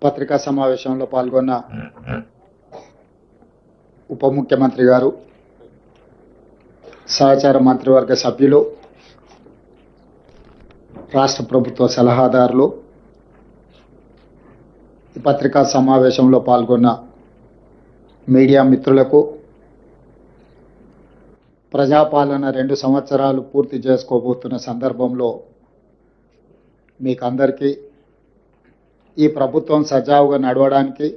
పత్రికా సమావేశంలో పాల్గొన్న ఉప ముఖ్యమంత్రి గారు, సహచార మంత్రివర్గ సభ్యులు, రాష్ట్ర ప్రభుత్వ సలహాదారులు, ఈ పత్రికా సమావేశంలో పాల్గొన్న మీడియా మిత్రులకు, ప్రజాపాలన 2 సంవత్సరాలు పూర్తి చేసుకోబోతున్న సందర్భంలో మీకు అందరికీ ఈ ప్రభుత్వం సజావుగా నడవడానికి,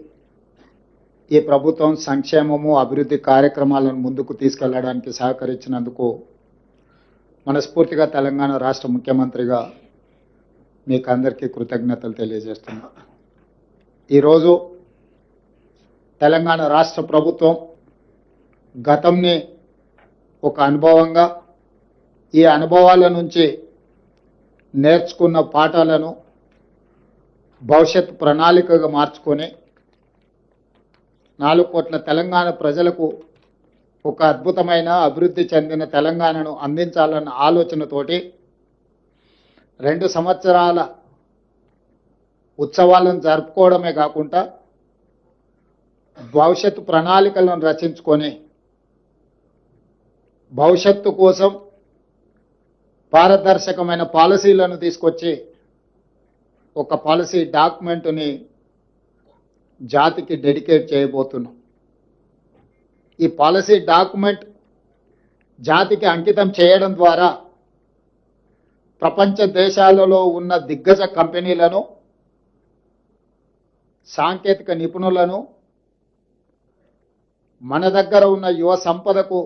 ఈ ప్రభుత్వం సంక్షేమము అభివృద్ధి కార్యక్రమాలను ముందుకు తీసుకెళ్లడానికి సహకరించినందుకు మనస్ఫూర్తిగా తెలంగాణ రాష్ట్ర ముఖ్యమంత్రిగా మీకు అందరికీ కృతజ్ఞతలు తెలియజేస్తున్నా. ఈరోజు తెలంగాణ రాష్ట్ర ప్రభుత్వం గతంని ఒక అనుభవంగా, ఈ అనుభవాల నుంచి నేర్చుకున్న పాఠాలను భవిష్యత్ ప్రణాళికగా మార్చుకొని 4 కోట్ల తెలంగాణ ప్రజలకు ఒక అద్భుతమైన అభివృద్ధి చెందిన తెలంగాణను అందించాలన్న ఆలోచనతోటి 2 సంవత్సరాల ఉత్సవాలను జరుపుకోవడమే కాకుండా భవిష్యత్తు ప్రణాళికలను రచించుకొని భవిష్యత్తు కోసం పారదర్శకమైన పాలసీలను తీసుకొచ్చి ఒక పాలసీ డాక్యుమెంట్ని జాతికి డెడికేట్ చేయబోతున్నాం. ఈ పాలసీ డాక్యుమెంట్ జాతికి అంకితం చేయడం ద్వారా ప్రపంచ దేశాలలో ఉన్న దిగ్గజ కంపెనీలను, సాంకేతిక నిపుణులను, మన దగ్గర ఉన్న యువ సంపదకు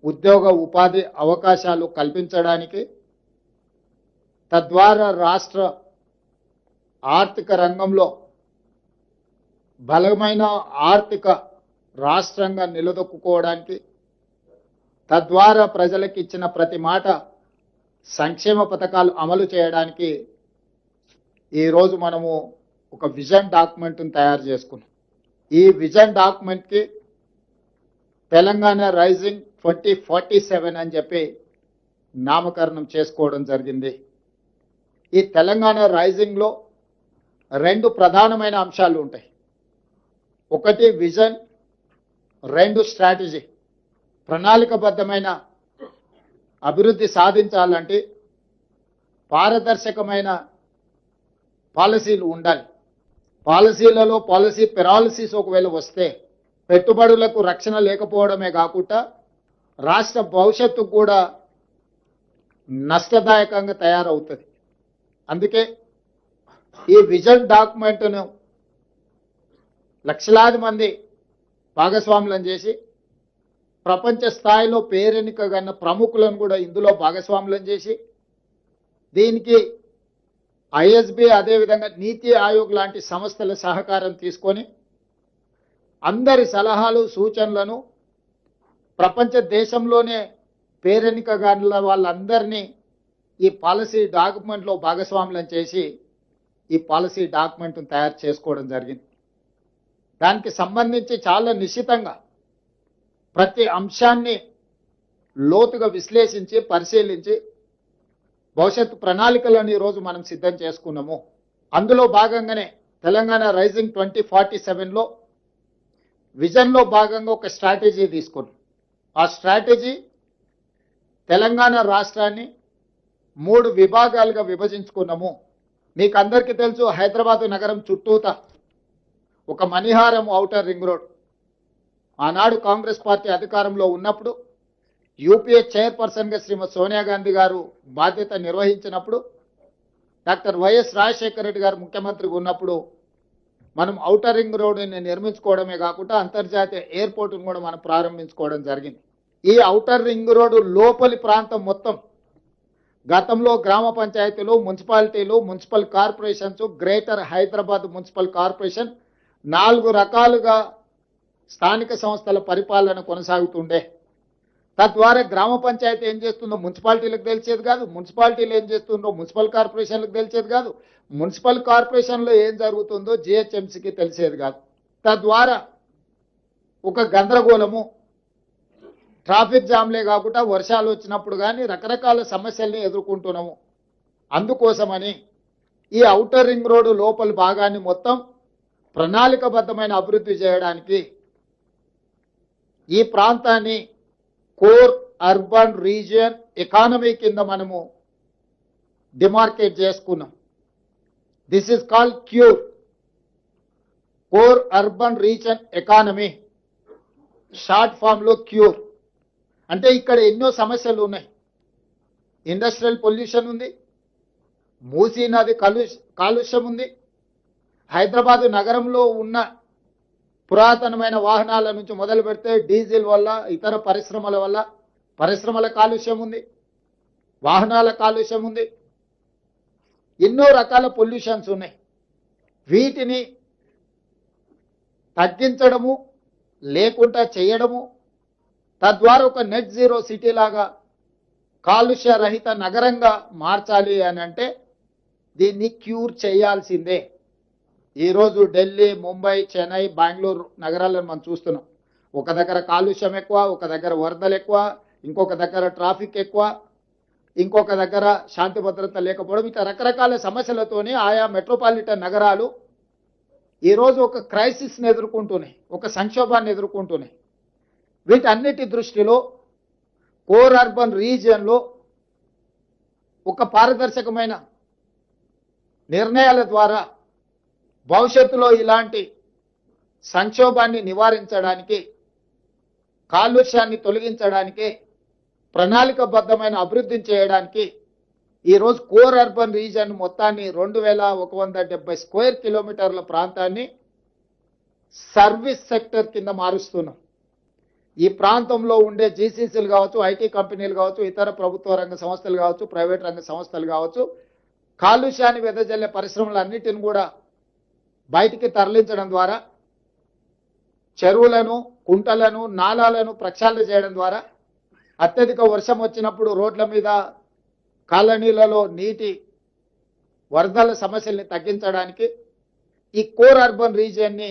ఉద్యోగ ఉపాధి అవకాశాలు కల్పించడానికి, తద్వారా రాష్ట్ర ఆర్థిక రంగంలో బలమైన ఆర్థిక రాష్ట్రంగా నిలదొక్కుకోవడానికి, తద్వారా ప్రజలకు ఇచ్చిన ప్రతి మాట సంక్షేమ పథకాలు అమలు చేయడానికి ఈరోజు మనము ఒక విజన్ డాక్యుమెంట్ను తయారు చేసుకున్నాం. ఈ విజన్ డాక్యుమెంట్కి తెలంగాణ రైజింగ్ 2047 అని చెప్పి నామకరణం చేసుకోవడం జరిగింది. ఈ తెలంగాణ రైజింగ్లో 2 ప్రధానమైన అంశాలు ఉంటాయి. ఒకటి విజన్, 2 స్ట్రాటజీ. ప్రణాళికబద్ధమైన అభివృద్ధి సాధించాలంటే పారదర్శకమైన పాలసీలు ఉండాలి. పాలసీలలో పాలసీ పెరాలసిస్ ఒకవేళ వస్తే పెట్టుబడులకు రక్షణ లేకపోవడమే కాకుండా రాష్ట్ర భవిష్యత్తు కూడా నష్టదాయకంగా తయారవుతుంది. అందుకే ఈ విజన్ డాక్యుమెంట్ను లక్షలాది మంది భాగస్వాములను చేసి ప్రపంచ స్థాయిలో పేరెన్నికగన్న ప్రముఖులను కూడా ఇందులో భాగస్వాములను చేసి దీనికి ఐఎస్బి అదేవిధంగా నీతి ఆయోగ్ లాంటి సంస్థల సహకారం తీసుకొని అందరి సలహాలు సూచనలను ప్రపంచ దేశంలోనే పేరెన్నికగల వాళ్ళందరినీ ఈ పాలసీ డాక్యుమెంట్లో భాగస్వాములను చేసి ఈ పాలసీ డాక్యుమెంట్ను తయారు చేసుకోవడం జరిగింది. దానికి సంబంధించి చాలా నిశితంగా ప్రతి అంశాన్ని లోతుగా విశ్లేషించి పరిశీలించి భవిష్యత్తు ప్రణాళికలను ఈరోజు మనం సిద్ధం చేసుకున్నాము. అందులో భాగంగానే తెలంగాణ రైజింగ్ 2047లో విజన్లో భాగంగా ఒక స్ట్రాటజీ తీసుకున్నాం. ఆ స్ట్రాటజీ తెలంగాణ రాష్ట్రాన్ని 3 విభాగాలుగా విభజించుకున్నాము. మీకు అందరికీ తెలుసు, హైదరాబాద్ నగరం చుట్టూత ఒక మణిహారం ఔటర్ రింగ్ రోడ్ ఆనాడు కాంగ్రెస్ పార్టీ అధికారంలో ఉన్నప్పుడు యూపీఏ చైర్పర్సన్గా శ్రీమతి సోనియా గాంధీ గారు బాధ్యత నిర్వహించినప్పుడు, డాక్టర్ వైఎస్ రాజశేఖర రెడ్డి గారు ముఖ్యమంత్రిగా ఉన్నప్పుడు మనం ఔటర్ రింగ్ రోడ్ని నిర్మించుకోవడమే కాకుండా అంతర్జాతీయ ఎయిర్పోర్ట్ను కూడా మనం ప్రారంభించుకోవడం జరిగింది. ఈ ఔటర్ రింగ్ రోడ్డు లోపలి ప్రాంతం మొత్తం గతంలో గ్రామ పంచాయతీలు, మున్సిపాలిటీలు, municipal corporations, greater Hyderabad municipal corporation 4 రకాలుగా స్థానిక సంస్థల పరిపాలన కొనసాగుతుండే. తద్వారా గ్రామ పంచాయతీ ఏం చేస్తుందో మున్సిపాలిటీలకు తెలిసేది కాదు, మున్సిపాలిటీలు ఏం చేస్తుందో మున్సిపల్ కార్పొరేషన్లకు తెలిసేది కాదు, మున్సిపల్ కార్పొరేషన్లో ఏం జరుగుతుందో జిహెచ్ఎంసీకి తెలిసేది కాదు. తద్వారా ఒక గందరగోళము, ట్రాఫిక్ జామ్లే కాకుండా వర్షాలు వచ్చినప్పుడు కానీ రకరకాల సమస్యల్ని ఎదుర్కొంటున్నాము. అందుకోసమని ఈ ఔటర్ రింగ్ రోడ్డు లోపల భాగాన్ని మొత్తం ప్రణాళికబద్ధమైన అభివృద్ధి చేయడానికి ఈ ప్రాంతాన్ని కోర్ అర్బన్ రీజియన్ ఎకానమీ కింద మనము డిమార్కేట్ చేసుకున్నాం. This is called CURE, core urban region economy, short form లో క్యూర్. అంటే ఇక్కడ ఎన్నో సమస్యలు ఉన్నాయి. ఇండస్ట్రియల్ పొల్యూషన్ ఉంది, మూసీ నది కాలుష్యం ఉంది, హైదరాబాద్ నగరంలో ఉన్న పురాతనమైన వాహనాల నుంచి మొదలు పెడితే డీజిల్ వల్ల ఇతర పరిశ్రమల కాలుష్యం ఉంది, వాహనాల కాలుష్యం ఉంది, ఎన్నో రకాల పొల్యూషన్స్ ఉన్నాయి. వీటిని తగ్గించడము లేకుండా చేయడము, తద్వారా ఒక నెట్ జీరో సిటీ లాగా కాలుష్య రహిత నగరంగా మార్చాలి అని అంటే దీన్ని క్యూర్ చేయాల్సిందే. ఈరోజు ఢిల్లీ, ముంబై, చెన్నై, బెంగళూరు నగరాలను మనం చూస్తున్నాం. ఒక దగ్గర కాలుష్యం ఎక్కువ, ఒక దగ్గర వరదలు ఎక్కువ, ఇంకొక దగ్గర ట్రాఫిక్ ఎక్కువ, ఇంకొక దగ్గర శాంతి భద్రత లేకపోవడం, ఇట్లా రకరకాల సమస్యలతోనే ఆయా మెట్రోపాలిటన్ నగరాలు ఈరోజు ఒక క్రైసిస్ని ఎదుర్కొంటున్నాయి, ఒక సంక్షోభాన్ని ఎదుర్కొంటున్నాయి. వీటన్నిటి దృష్టిలో కోర్ అర్బన్ రీజియన్లో ఒక పారదర్శకమైన నిర్ణయాల ద్వారా భవిష్యత్తులో ఇలాంటి సంక్షోభాన్ని నివారించడానికి, కాలుష్యాన్ని తొలగించడానికి, ప్రణాళికబద్ధమైన అభివృద్ధిని చేయడానికి ఈరోజు కోర్ అర్బన్ రీజియన్ మొత్తాన్ని 2170 స్క్వేర్ కిలోమీటర్ల ప్రాంతాన్ని సర్వీస్ సెక్టర్ కింద మారుస్తున్నాం. ఈ ప్రాంతంలో ఉండే జీసీసీలు కావచ్చు, ఐటీ కంపెనీలు కావచ్చు, ఇతర ప్రభుత్వ రంగ సంస్థలు కావచ్చు, ప్రైవేట్ రంగ సంస్థలు కావచ్చు, కాలుష్యాన్ని వెదజల్లే పరిశ్రమలన్నిటిని కూడా బయటికి తరలించడం ద్వారా, చెరువులను, కుంటలను, నాలాలను ప్రక్షాళన చేయడం ద్వారా అత్యధిక వర్షం వచ్చినప్పుడు రోడ్ల మీద, కాలనీలలో నీటి వరదల సమస్యల్ని తగ్గించడానికి ఈ కోర్ అర్బన్ రీజియన్ని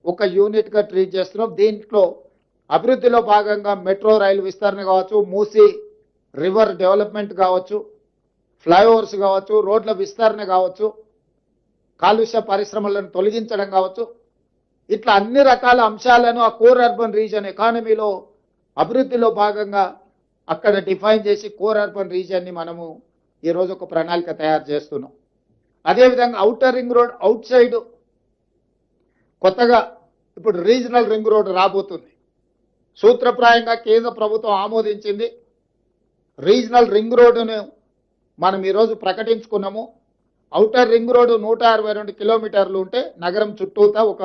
ఒక యూనిట్గా ట్రీట్ చేస్తున్నాం. దీంట్లో అభివృద్ధిలో భాగంగా మెట్రో రైలు విస్తరణ కావచ్చు, మూసీ రివర్ డెవలప్మెంట్ కావచ్చు, ఫ్లైఓవర్స్ కావచ్చు, రోడ్ల విస్తరణ కావచ్చు, కాలుష్య పరిశ్రమలను తొలగించడం కావచ్చు, ఇట్లా అన్ని రకాల అంశాలను ఆ కోర్ అర్బన్ రీజియన్ ఎకానమీలో అభివృద్ధిలో భాగంగా అక్కడ డిఫైన్ చేసి కోర్ అర్బన్ రీజియన్ని మనము ఈరోజు ఒక ప్రణాళిక తయారు చేస్తున్నాం. అదేవిధంగా outer ring road out side కొత్తగా ఇప్పుడు రీజనల్ రింగ్ రోడ్ రాబోతుంది. సూత్రప్రాయంగా కేంద్ర ప్రభుత్వం ఆమోదించింది. రీజనల్ రింగ్ రోడ్డును మనం ఈరోజు ప్రకటించుకున్నాము. ఔటర్ రింగ్ రోడ్డు 162 కిలోమీటర్లు ఉంటే నగరం చుట్టూతా ఒక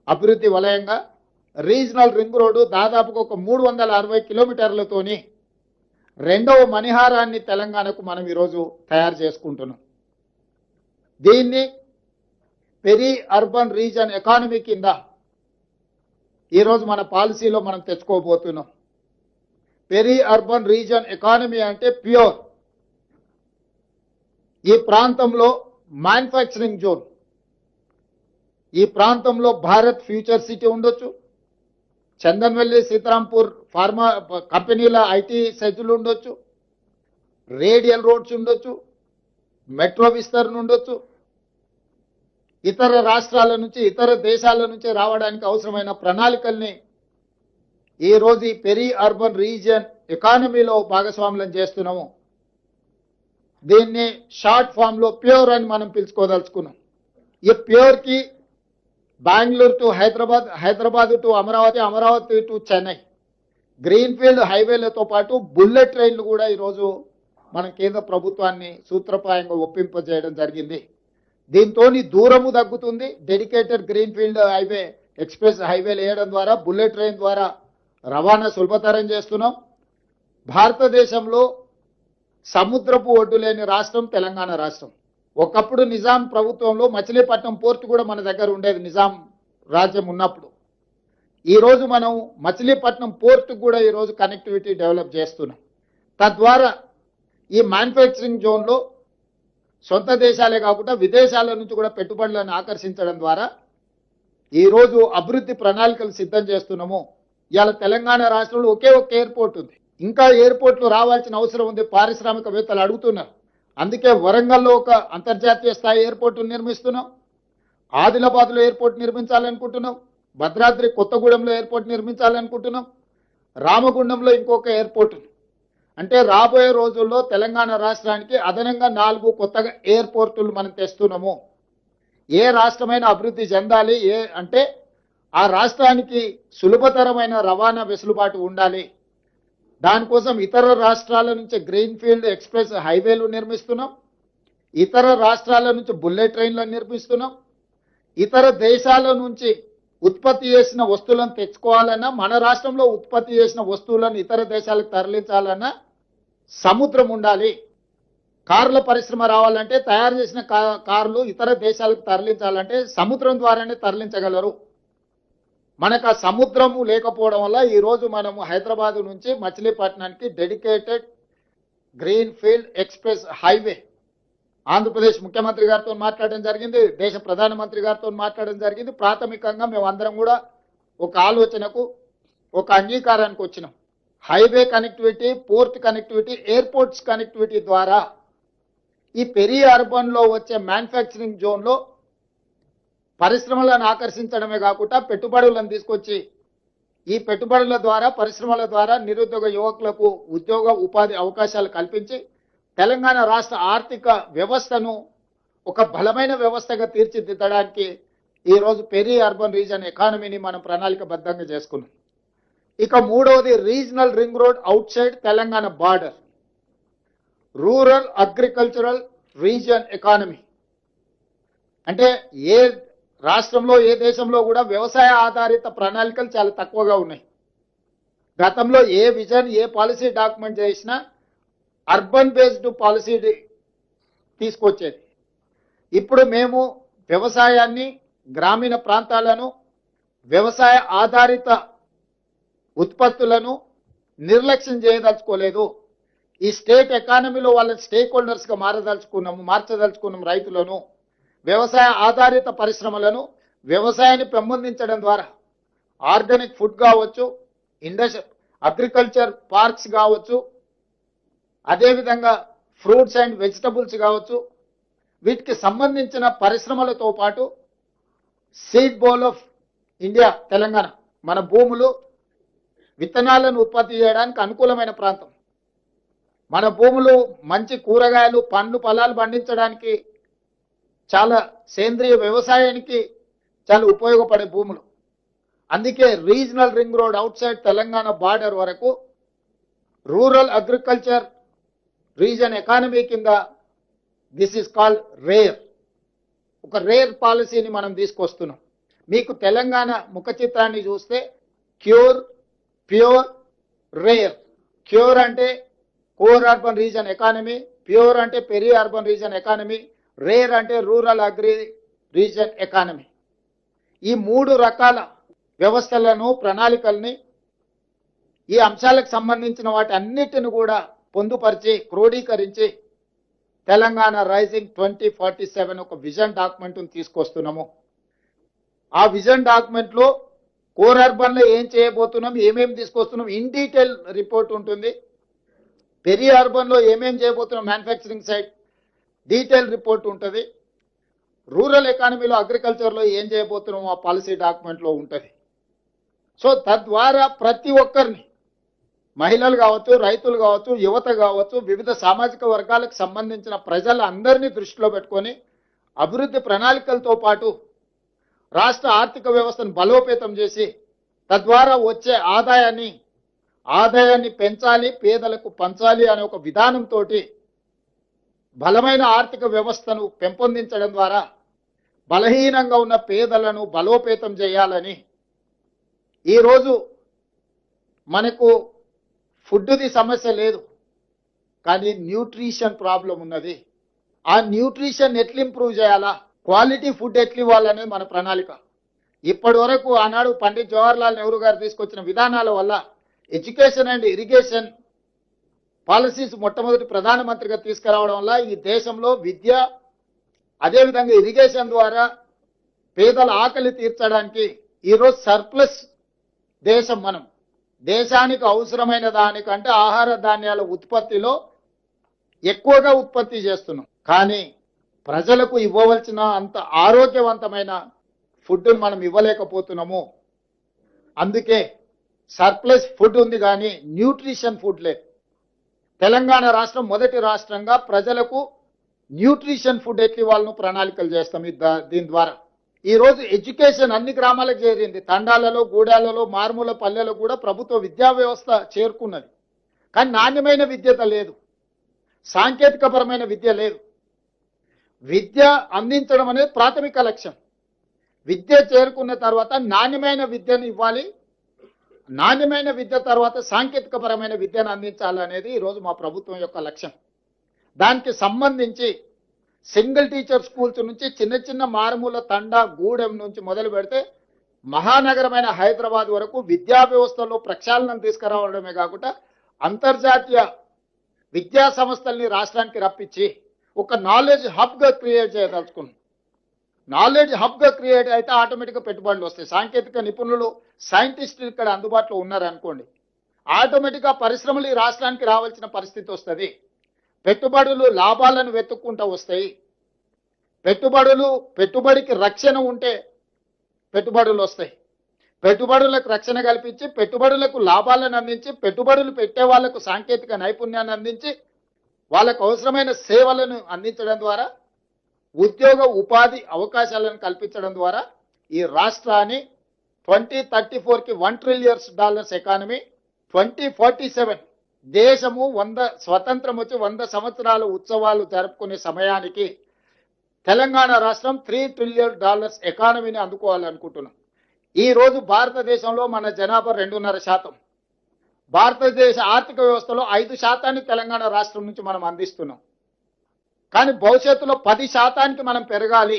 అభివృద్ధి వలయంగా, రీజనల్ రింగ్ రోడ్డు దాదాపుగా ఒక 360 కిలోమీటర్లతోని రెండవ మణిహారాన్ని తెలంగాణకు మనం ఈరోజు తయారు చేసుకుంటున్నాం. దీన్ని పెరీ అర్బన్ రీజన్ ఎకానమీ కింద ఈరోజు మన పాలసీలో మనం తెచ్చుకోబోతున్నాం. పెరీ అర్బన్ రీజన్ ఎకానమీ అంటే ప్యూర్. ఈ ప్రాంతంలో మ్యానుఫ్యాక్చరింగ్ జోన్, ఈ ప్రాంతంలో భారత్ ఫ్యూచర్ సిటీ ఉండొచ్చు, చందన్వెల్లి, సీతారాంపూర్ ఫార్మా కంపెనీల ఐటీ సెజ్లు ఉండొచ్చు, రేడియల్ రోడ్స్ ఉండొచ్చు, మెట్రో విస్తరణ ఉండొచ్చు, ఇతర రాష్ట్రాల నుంచి, ఇతర దేశాల నుంచి రావడానికి అవసరమైన ప్రణాళికల్ని ఈరోజు ఈ పెరీ అర్బన్ రీజియన్ ఎకానమీలో భాగస్వామ్యం చేస్తున్నాము. దీన్ని షార్ట్ ఫామ్లో ప్యూర్ అని మనం పిలుచుకోదలుచుకున్నాం. ఈ ప్యూర్కి Bengaluru to Hyderabad, Hyderabad to Amaravati, Amaravati to Chennai greenfield హైవేలతో పాటు బుల్లెట్ ట్రైన్లు కూడా ఈరోజు మనం కేంద్ర ప్రభుత్వాన్ని సూత్రప్రాయంగా ఒప్పింపజేయడం జరిగింది. దీంతో దూరము తగ్గుతుంది. డెడికేటెడ్ గ్రీన్ఫీల్డ్ హైవే, ఎక్స్ప్రెస్ హైవేలు వేయడం ద్వారా, బుల్లెట్ ట్రైన్ ద్వారా రవాణా సులభతరం చేస్తున్నాం. భారతదేశంలో సముద్రపు ఒడ్డు లేని రాష్ట్రం తెలంగాణ రాష్ట్రం. ఒకప్పుడు నిజాం ప్రభుత్వంలో మచిలీపట్నం పోర్టు కూడా మన దగ్గర ఉండేది, నిజాం రాజ్యం ఉన్నప్పుడు. ఈరోజు మనం మచిలీపట్నం పోర్టు కూడా ఈరోజు కనెక్టివిటీ డెవలప్ చేస్తున్నాం. తద్వారా ఈ మ్యానుఫ్యాక్చరింగ్ జోన్లో సొంత దేశాలే కాకుండా విదేశాల నుంచి కూడా పెట్టుబడులను ఆకర్షించడం ద్వారా ఈరోజు అభివృద్ధి ప్రణాళికలు సిద్ధం చేస్తున్నాము. ఇవాళ తెలంగాణ రాష్ట్రంలో ఒకే ఒక ఎయిర్పోర్ట్ ఉంది, ఇంకా ఎయిర్పోర్ట్లు రావాల్సిన అవసరం ఉంది. పారిశ్రామికవేత్తలు అడుగుతున్నారు. అందుకే వరంగల్లో ఒక అంతర్జాతీయ స్థాయి ఎయిర్పోర్ట్ నిర్మిస్తున్నాం, ఆదిలాబాద్లో ఎయిర్పోర్ట్ నిర్మించాలనుకుంటున్నాం, భద్రాద్రి కొత్తగూడెంలో ఎయిర్పోర్ట్ నిర్మించాలనుకుంటున్నాం, రామగుండంలో ఇంకొక ఎయిర్పోర్ట్. అంటే రాబోయే రోజుల్లో తెలంగాణ రాష్ట్రానికి అదనంగా 4 కొత్తగా ఎయిర్పోర్టులు మనం తెస్తున్నాము. ఏ రాష్ట్రమైన అభివృద్ధి చెందాలి అంటే ఆ రాష్ట్రానికి సులభతరమైన రవాణా వెసులుబాటు ఉండాలి. దానికోసం ఇతర రాష్ట్రాల నుంచి గ్రీన్ ఫీల్డ్ ఎక్స్ప్రెస్ హైవేలు నిర్మిస్తున్నాం, ఇతర రాష్ట్రాల నుంచి బుల్లెట్ ట్రైన్లను నిర్మిస్తున్నాం. ఇతర దేశాల నుంచి ఉత్పత్తి చేసిన వస్తువులను తెచ్చుకోవాలన్నా, మన రాష్ట్రంలో ఉత్పత్తి చేసిన వస్తువులను ఇతర దేశాలకు తరలించాలన్నా సముద్రం ఉండాలి. కార్ల పరిశ్రమ రావాలంటే తయారు చేసిన కార్లు ఇతర దేశాలకు తరలించాలంటే సముద్రం ద్వారానే తరలించగలరు. మనకు ఆ సముద్రము లేకపోవడం వల్ల ఈరోజు మనము హైదరాబాద్ నుంచి మచిలీపట్నానికి dedicated green field express highway Andhra Pradesh ముఖ్యమంత్రి గారితో మాట్లాడడం జరిగింది, దేశ ప్రధానమంత్రి గారితో మాట్లాడడం జరిగింది. ప్రాథమికంగా మేము అందరం కూడా ఒక ఆలోచనకు, ఒక అంగీకారానికి వచ్చినాం. Highway connectivity, port connectivity, airports connectivity ద్వారా ఈ పెరి అర్బన్లో వచ్చే మ్యానుఫ్యాక్చరింగ్ జోన్లో పరిశ్రమలను ఆకర్షించడమే కాకుండా పెట్టుబడులను తీసుకొచ్చి ఈ పెట్టుబడుల ద్వారా, పరిశ్రమల ద్వారా నిరుద్యోగ యువకులకు ఉద్యోగ ఉపాధి అవకాశాలు కల్పించి తెలంగాణ రాష్ట్ర ఆర్థిక వ్యవస్థను ఒక బలమైన వ్యవస్థగా తీర్చిదిద్దడానికి ఈరోజు పెరి అర్బన్ రీజన్ ఎకానమీని మనం ప్రణాళికబద్ధంగా చేసుకున్నాం. ఇక మూడవది regional ring road outside Telangana border, rural agricultural region economy. అంటే ఏ రాష్ట్రంలో, ఏ దేశంలో కూడా వ్యవసాయ ఆధారిత ప్రణాళికలు చాలా తక్కువగా ఉన్నాయి. గతంలో ఏ విజన్, ఏ పాలసీ డాక్యుమెంట్ చేసినా అర్బన్ బేస్డ్ పాలసీ తీసుకొచ్చేది. ఇప్పుడు మేము వ్యవసాయాన్ని, గ్రామీణ ప్రాంతాలను, వ్యవసాయ ఆధారిత ఉత్పత్తులను నిర్లక్ష్యం చేయదలుచుకోలేదు. ఈ స్టేట్ ఎకానమీలో వాళ్ళ స్టేక్ హోల్డర్స్గా మార్చదలుచుకున్నాం రైతులను, వ్యవసాయ ఆధారిత పరిశ్రమలను. వ్యవసాయాన్ని పెంపొందించడం ద్వారా ఆర్గానిక్ ఫుడ్ కావచ్చు, అగ్రికల్చర్ పార్క్స్ కావచ్చు, అదేవిధంగా ఫ్రూట్స్ అండ్ వెజిటబుల్స్ కావచ్చు, వీటికి సంబంధించిన పరిశ్రమలతో పాటు seed bowl of India Telangana, మన భూములు విత్తనాలను ఉత్పత్తి చేయడానికి అనుకూలమైన ప్రాంతం. మన భూములు మంచి కూరగాయలు, పండ్లు, ఫలాలు పండించడానికి చాలా సేంద్రియ వ్యవసాయానికి చాలా ఉపయోగపడే భూములు. అందుకే regional ring road outside Telangana border వరకు రూరల్ అగ్రికల్చర్ రీజన్ ఎకానమీ కింద దిస్ ఈస్ కాల్డ్ రేర్, ఒక రేర్ పాలసీని మనం తీసుకొస్తున్నాం. మీకు తెలంగాణ ముఖ చిత్రాన్ని చూస్తే క్యూర్, ప్యూర్, రేర్. క్యూర్ అంటే core urban region economy, pure అంటే peri urban region economy, rare అంటే రూరల్ అగ్రి రీజన్ ఎకానమీ. ఈ 3 రకాల వ్యవస్థలను, ప్రణాళికల్ని, ఈ అంశాలకు సంబంధించిన వాటి అన్నిటిని కూడా పొందుపరిచి క్రోడీకరించి తెలంగాణ రైజింగ్ 2047 ఒక విజన్ డాక్యుమెంట్ను తీసుకొస్తున్నాము. ఆ విజన్ డాక్యుమెంట్లో కోర్ అర్బన్లో ఏం చేయబోతున్నాం, ఏమేమి తీసుకొస్తున్నాం, ఇన్ డీటెయిల్ రిపోర్ట్ ఉంటుంది. పెరి అర్బన్లో ఏమేమి చేయబోతున్నాం, మ్యానుఫ్యాక్చరింగ్ సైడ్ డీటెయిల్ రిపోర్ట్ ఉంటుంది. రూరల్ ఎకానమీలో, అగ్రికల్చర్లో ఏం చేయబోతున్నాం ఆ పాలసీ డాక్యుమెంట్లో ఉంటుంది. సో తద్వారా ప్రతి ఒక్కరిని, మహిళలు కావచ్చు, రైతులు కావచ్చు, యువత కావచ్చు, వివిధ సామాజిక వర్గాలకు సంబంధించిన ప్రజలందరినీ దృష్టిలో పెట్టుకొని అభివృద్ధి ప్రణాళికలతో పాటు రాష్ట్ర ఆర్థిక వ్యవస్థను బలోపేతం చేసి తద్వారా వచ్చే ఆదాయాన్ని పెంచాలి, పేదలకు పంచాలి అనే ఒక విధానంతో బలమైన ఆర్థిక వ్యవస్థను పెంపొందించడం ద్వారా బలహీనంగా ఉన్న పేదలను బలోపేతం చేయాలని ఈరోజు మనకు ఫుడ్ది సమస్య లేదు, కానీ న్యూట్రిషన్ ప్రాబ్లం ఉన్నది. ఆ న్యూట్రిషన్ ఎట్లా ఇంప్రూవ్ చేయాలా, క్వాలిటీ ఫుడ్ ఎట్లా ఇవ్వాలనేది మన ప్రణాళిక. ఇప్పటి వరకు ఆనాడు పండిత్ జవహర్లాల్ నెహ్రూ గారు తీసుకొచ్చిన విధానాల వల్ల ఎడ్యుకేషన్ అండ్ ఇరిగేషన్ పాలసీస్ మొట్టమొదటి ప్రధానమంత్రిగా తీసుకురావడం వల్ల ఈ దేశంలో విద్య, అదేవిధంగా ఇరిగేషన్ ద్వారా పేదల ఆకలి తీర్చడానికి ఈరోజు సర్ప్లస్ దేశం. మనం దేశానికి అవసరమైన దానికంటే ఆహార ధాన్యాల ఉత్పత్తిలో ఎక్కువగా ఉత్పత్తి చేస్తున్నాం. కానీ ప్రజలకు ఇవ్వవలసిన అంత ఆరోగ్యవంతమైన ఫుడ్ మనం ఇవ్వలేకపోతున్నాము. అందుకే సర్ప్లస్ ఫుడ్ ఉంది కానీ న్యూట్రిషన్ ఫుడ్ లేదు. తెలంగాణ రాష్ట్రం మొదటి రాష్ట్రంగా ప్రజలకు న్యూట్రిషన్ ఫుడ్ ఎట్లి వాళ్ళను ప్రణాళికలు చేస్తాం. దీని ద్వారా ఈరోజు ఎడ్యుకేషన్ అన్ని గ్రామాలకు చేరింది. తండాలలో, గూడాలలో, మారుమూల పల్లెలో కూడా ప్రభుత్వ విద్యా వ్యవస్థ చేరుకున్నది. కానీ నాణ్యమైన విద్యత లేదు, సాంకేతికపరమైన విద్య లేదు. విద్య అందించడం అనేది ప్రాథమిక లక్ష్యం. విద్య చేరుకున్న తర్వాత నాణ్యమైన విద్యను ఇవ్వాలి. నాణ్యమైన విద్య తర్వాత సాంకేతికపరమైన విద్యను అందించాలనేది ఈరోజు మా ప్రభుత్వం యొక్క లక్ష్యం. దానికి సంబంధించి సింగిల్ టీచర్ స్కూల్స్ నుంచి చిన్న చిన్న మారుమూల తండా, గూడెం నుంచి మొదలు పెడితే మహానగరమైన హైదరాబాద్ వరకు విద్యా వ్యవస్థలో ప్రక్షాళనం తీసుకురావడమే కాకుండా అంతర్జాతీయ విద్యా సంస్థల్ని రాష్ట్రానికి రప్పించి ఒక నాలెడ్జ్ హబ్గా క్రియేట్ చేయదలుచుకున్నాం. నాలెడ్జ్ హబ్గా క్రియేట్ అయితే ఆటోమేటిక్గా పెట్టుబడులు వస్తాయి. సాంకేతిక నిపుణులు, సైంటిస్టులు ఇక్కడ అందుబాటులో ఉన్నారనుకోండి, ఆటోమేటిక్గా పరిశ్రమలు ఈ రాష్ట్రానికి రావాల్సిన పరిస్థితి వస్తుంది. పెట్టుబడులు లాభాలను వెతుక్కుంటూ వస్తాయి. పెట్టుబడికి రక్షణ ఉంటే పెట్టుబడులు వస్తాయి. పెట్టుబడులకు రక్షణ కల్పించి, పెట్టుబడులకు లాభాలను అందించి, పెట్టుబడులు పెట్టే వాళ్లకు సాంకేతిక నైపుణ్యాన్ని అందించి, వాళ్ళకు అవసరమైన సేవలను అందించడం ద్వారా ఉద్యోగ ఉపాధి అవకాశాలను కల్పించడం ద్వారా ఈ రాష్ట్రాన్ని 2034కి $1 ట్రిలియన్ ఎకానమీ, 2047 దేశము 100 స్వతంత్రం వచ్చి 100 సంవత్సరాల ఉత్సవాలు జరుపుకునే సమయానికి తెలంగాణ రాష్ట్రం $3 ట్రిలియన్ ఎకానమీని అందుకోవాలనుకుంటున్నాం. ఈ రోజు భారతదేశంలో మన జనాభా 2.5%. భారతదేశ ఆర్థిక వ్యవస్థలో 5% తెలంగాణ రాష్ట్రం నుంచి మనం అందిస్తున్నాం. కానీ భవిష్యత్తులో 10% మనం పెరగాలి.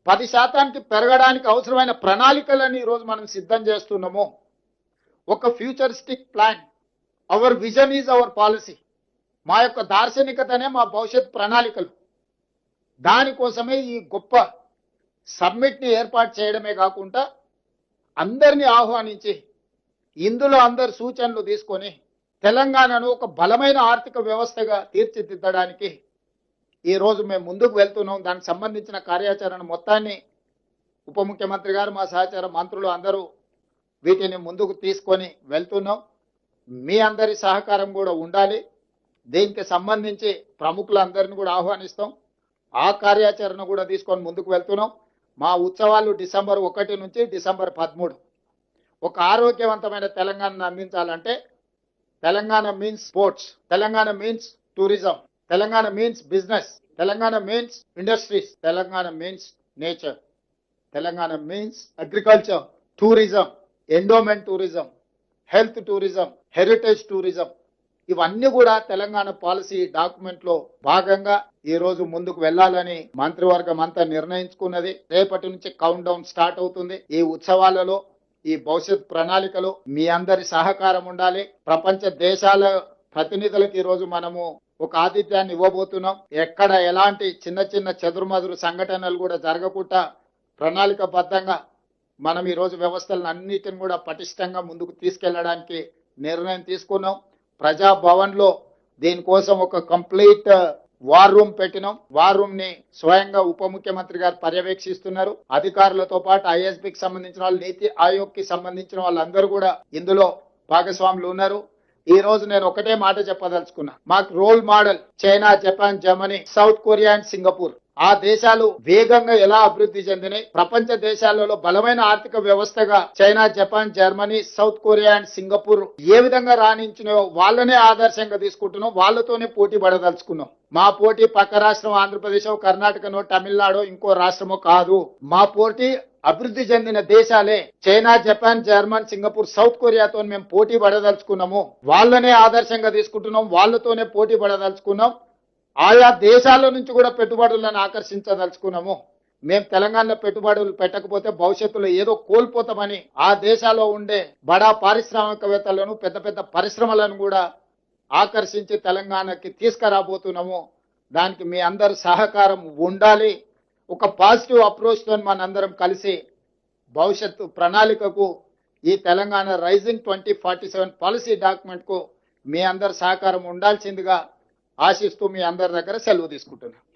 10% పెరగడానికి అవసరమైన ప్రణాళికలను ఈరోజు మనం సిద్ధం చేస్తున్నాము. ఒక futuristic plan. Hour vision is our policy. మా యొక్క దార్శనికతనే మా భవిష్యత్ ప్రణాళికలు. దానికోసమే ఈ గొప్ప సమ్మిట్ని ఏర్పాటు చేయడమే కాకుండా అందరినీ ఆహ్వానించి ఇందులో అందరి సూచనలు తీసుకొని తెలంగాణను ఒక బలమైన ఆర్థిక వ్యవస్థగా తీర్చిదిద్దడానికి ఈరోజు మేము ముందుకు వెళ్తున్నాం. దానికి సంబంధించిన కార్యాచరణ మొత్తాన్ని ఉప ముఖ్యమంత్రి గారు, మా సహచార మంత్రులు అందరూ వీటిని ముందుకు తీసుకొని వెళ్తున్నాం. మీ అందరి సహకారం కూడా ఉండాలి. దీనికి సంబంధించి ప్రముఖులందరినీ కూడా ఆహ్వానిస్తాం. ఆ కార్యాచరణ కూడా తీసుకొని ముందుకు వెళ్తున్నాం. మా ఉత్సవాలు డిసెంబర్ 1 నుంచి డిసెంబర్ 13. ఒక ఆరోగ్యవంతమైన తెలంగాణను అందించాలంటే Telangana means sports, Telangana means tourism, Telangana means business, Telangana means industries, Telangana means nature, Telangana means agriculture, tourism, endowment tourism, health tourism, heritage tourism. ఇవన్నీ కూడా తెలంగాణ పాలసీ డాక్యుమెంట్ లో భాగంగా ఈ రోజు ముందుకు వెళ్లాలని మంత్రివర్గం అంతా నిర్ణయించుకున్నది. రేపటి నుంచి కౌంట్ డౌన్ స్టార్ట్ అవుతుంది. ఈ ఉత్సవాలలో, ఈ భవిష్యత్ ప్రణాళికలో మీ అందరి సహకారం ఉండాలి. ప్రపంచ దేశాల ప్రతినిధులకు ఈ రోజు మనము ఒక ఆతిథ్యాన్ని ఇవ్వబోతున్నాం. ఎక్కడ ఎలాంటి చిన్న చిన్న చెదురుమదురు సంఘటనలు కూడా జరగకుండా ప్రణాళికబద్ధంగా మనం ఈ రోజు వ్యవస్థలను అన్నిటిని కూడా పటిష్టంగా ముందుకు తీసుకెళ్లడానికి నిర్ణయం తీసుకున్నాం. ప్రజాభవన్లో దీనికోసం ఒక కంప్లీట్ వార్ రూమ్ పెట్టినాం. వార్ రూమ్ ని స్వయంగా ఉప ముఖ్యమంత్రి గారు పర్యవేక్షిస్తున్నారు. అధికారులతో పాటు ఐఎస్బికి సంబంధించిన వాళ్ళు, నీతి ఆయోగ్ కి సంబంధించిన వాళ్ళందరూ కూడా ఇందులో భాగస్వాములు ఉన్నారు. ఈ రోజు నేను ఒకటే మాట చెప్పదలుచుకున్నా. మాకు role model China, Japan, Germany, South Korea and Singapore. ఆ దేశాలు వేగంగా ఎలా అభివృద్ధి చెందినాయి, ప్రపంచ దేశాలలో బలమైన ఆర్థిక వ్యవస్థగా China, Japan, Germany, South Korea and Singapore ఏ విధంగా రాణించినాయో వాళ్ళనే ఆదర్శంగా తీసుకుంటున్నాం. వాళ్ళతోనే పోటీ పడదలుచుకున్నాం. మా పోటీ పక్క రాష్ట్రం ఆంధ్రప్రదేశ్, కర్ణాటకనో, తమిళనాడో, ఇంకో రాష్ట్రమో కాదు. మా పోటీ అభివృద్ధి చెందిన దేశాలే. China, Japan, German, Singapore, South కొరియాతో మేము పోటీ పడదలుచుకున్నాము. వాళ్ళనే ఆదర్శంగా తీసుకుంటున్నాం. వాళ్ళతోనే పోటీ పడదలుచుకున్నాం. ఆయా దేశాల నుంచి కూడా పెట్టుబడులను ఆకర్షించదలుచుకున్నాము. మేము తెలంగాణలో పెట్టుబడులు పెట్టకపోతే భవిష్యత్తులో ఏదో కోల్పోతామని ఆ దేశాల్లో ఉండే బడా పారిశ్రామికవేత్తలను, పెద్ద పెద్ద పరిశ్రమలను కూడా ఆకర్షించి తెలంగాణకి తీసుకురాబోతున్నాము. దానికి మీ అందరి సహకారం ఉండాలి. ఒక పాజిటివ్ అప్రోచ్తో మనందరం కలిసి భవిష్యత్తు ప్రణాళికకు, ఈ తెలంగాణ రైజింగ్ 2047 పాలసీ డాక్యుమెంట్కు మీ అందరి సహకారం ఉండాల్సిందిగా ఆశిస్తూ మీ అందరి దగ్గర సెలవు తీసుకుంటున్నాను.